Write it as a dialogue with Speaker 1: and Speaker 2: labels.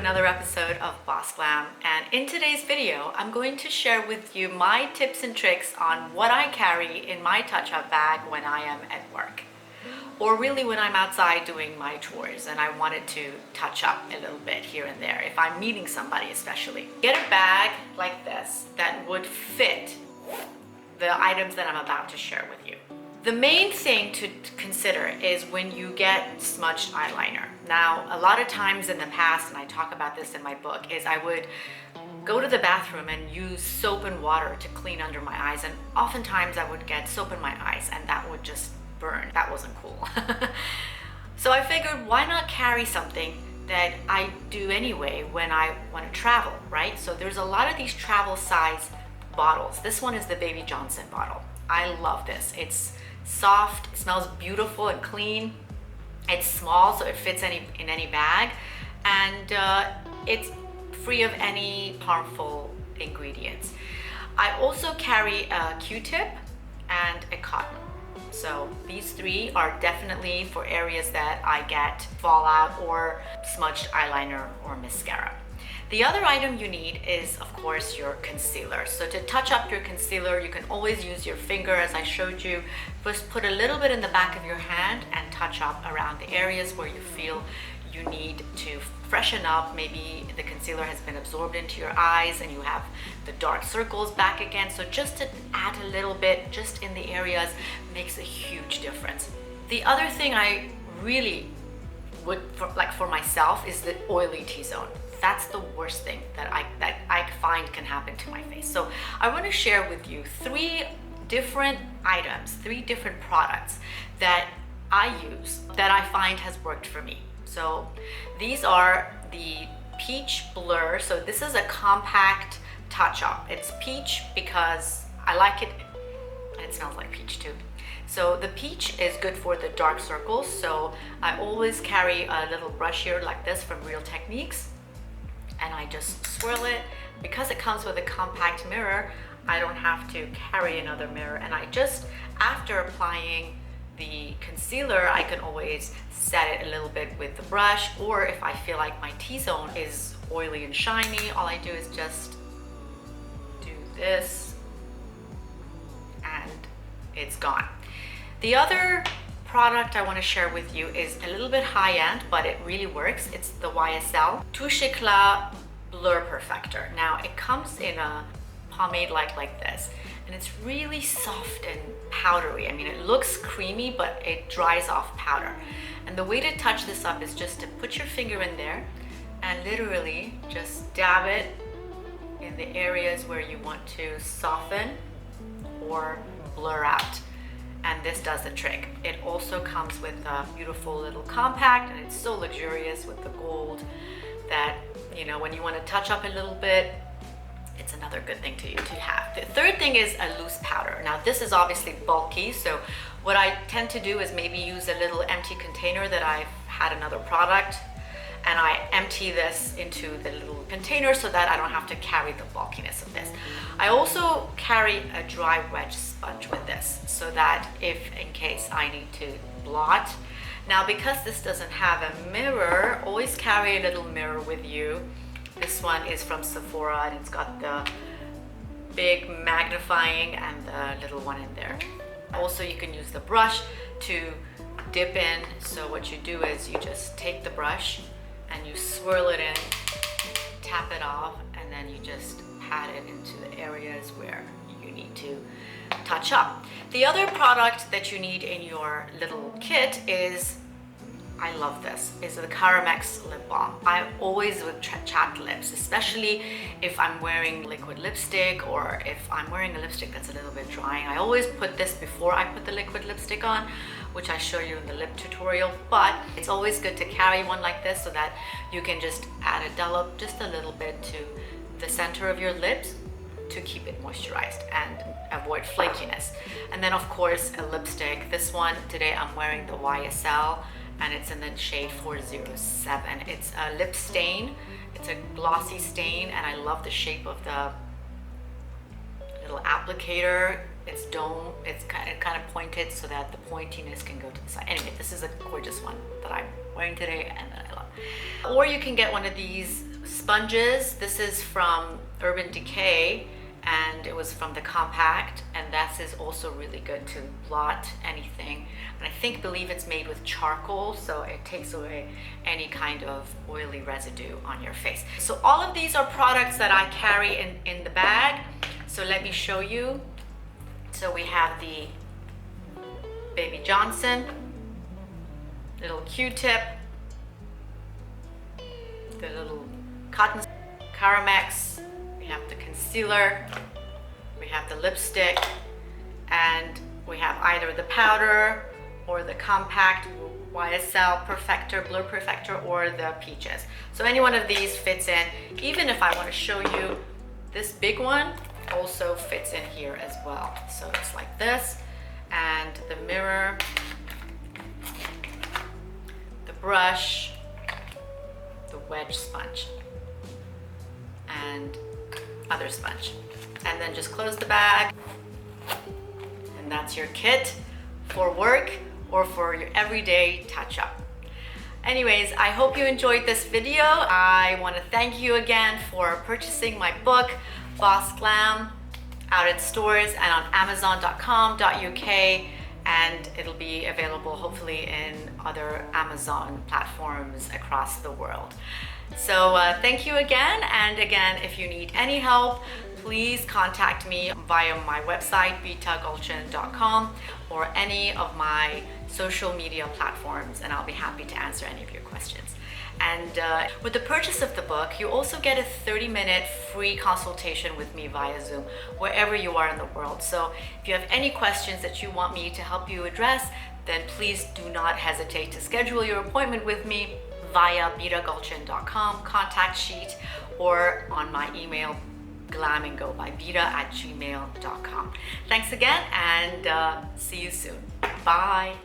Speaker 1: another episode of Boss Glam, and in today's video I'm going to share with you my tips and tricks on what I carry in my touch-up bag when I am at work, or really when I'm outside doing my chores and I wanted to touch up a little bit here and there, if I'm meeting somebody especially. Get a bag like this that would fit the items that I'm about to share with you. The main thing to consider is when you get smudged eyeliner. Now, a lot of times in the past, and I talk about this in my book, is I would go to the bathroom and use soap and water to clean under my eyes, and oftentimes I would get soap in my eyes and that would just burn. That wasn't cool. So I figured, why not carry something that I do anyway when I want to travel, right? So there's a lot of these travel size bottles. This one is the Baby Johnson bottle. I love this. It's soft, it smells beautiful and clean. It's small, so it fits in any bag, and it's free of any harmful ingredients. I also carry a Q-tip and a cotton. So these three are definitely for areas that I get fallout or smudged eyeliner or mascara. The other item you need is, of course, your concealer. So to touch up your concealer, you can always use your finger, as I showed you. Just put a little bit in the back of your hand and touch up around the areas where you feel you need to freshen up. Maybe the concealer has been absorbed into your eyes and you have the dark circles back again. So just to add a little bit just in the areas makes a huge difference. The other thing I really would, for myself, is the oily T-zone. That's the worst thing that I find can happen to my face. So I want to share with you three different items, three different products that I use that I find has worked for me. So these are the Peach Blur. So this is a compact touch-up. It's peach because I like it, and it smells like peach too. So the peach is good for the dark circles. So I always carry a little brush here like this from Real Techniques, and I just swirl it. Because it comes with a compact mirror, I don't have to carry another mirror, and I just, after applying the concealer, I can always set it a little bit with the brush, or if I feel like my T-zone is oily and shiny, all I do is just do this and it's gone. The other product I want to share with you is a little bit high-end, but it really works. It's the YSL Touche Éclat Blur Perfector. Now it comes in a pomade like this, and it's really soft and powdery. I mean, it looks creamy, but it dries off powder. And the way to touch this up is just to put your finger in there and literally just dab it in the areas where you want to soften or blur out. And this does the trick. It also comes with a beautiful little compact, and it's so luxurious with the gold that, you know, when you want to touch up a little bit, it's another good thing to have. The third thing is a loose powder. Now this is obviously bulky, so what I tend to do is maybe use a little empty container that I've had another product, and I empty this into the little container so that I don't have to carry the bulkiness of this. I also carry a dry wedge sponge with this, so that if in case I need to blot. Now because this doesn't have a mirror, always carry a little mirror with you. This one is from Sephora, and it's got the big magnifying and the little one in there. Also, you can use the brush to dip in. So what you do is you just take the brush and you swirl it in, tap it off, and then you just pat it into the areas where you need to touch up. The other product that you need in your little kit is, I love this, is the Caramex lip balm. I always would chapped lips, especially if I'm wearing liquid lipstick or if I'm wearing a lipstick that's a little bit drying. I always put this before I put the liquid lipstick on, which I show you in the lip tutorial, but it's always good to carry one like this so that you can just add a dollop, just a little bit, to the center of your lips to keep it moisturized and avoid flakiness. And then of course a lipstick. This one today I'm wearing the YSL, and it's in the shade 407. It's a lip stain. It's a glossy stain, and I love the shape of the little applicator. It's dome, it's kind of pointed so that the pointiness can go to the side. Anyway, this is a gorgeous one that I'm wearing today and that I love. Or you can get one of these sponges. This is from Urban Decay, and it was from the compact, and that is also really good to blot anything. And I believe it's made with charcoal, so it takes away any kind of oily residue on your face. So all of these are products that I carry in the bag. So let me show you. So we have the Baby Johnson, little Q-tip, the little cotton Caramex, we have the concealer, we have the lipstick, and we have either the powder or the compact YSL Perfector, Blur Perfector, or the peaches. So any one of these fits in. Even if I want to show you, this big one also fits in here as well. So it's like this, and the mirror, the brush, the wedge sponge, and other sponge. And then just close the bag, and that's your kit for work or for your everyday touch-up. Anyways, I hope you enjoyed this video. I want to thank you again for purchasing my book, Boss Glam, out at stores and on amazon.com.uk, and it'll be available hopefully in other Amazon platforms across the world. So thank you again, and again, if you need any help, please contact me via my website, bitagulchin.com, or any of my social media platforms, and I'll be happy to answer any of your questions. And with the purchase of the book, you also get a 30-minute free consultation with me via Zoom, wherever you are in the world. So if you have any questions that you want me to help you address, then please do not hesitate to schedule your appointment with me via bitagulchin.com contact sheet, or on my email, glamandgobybita@gmail.com. Thanks again, and see you soon. Bye.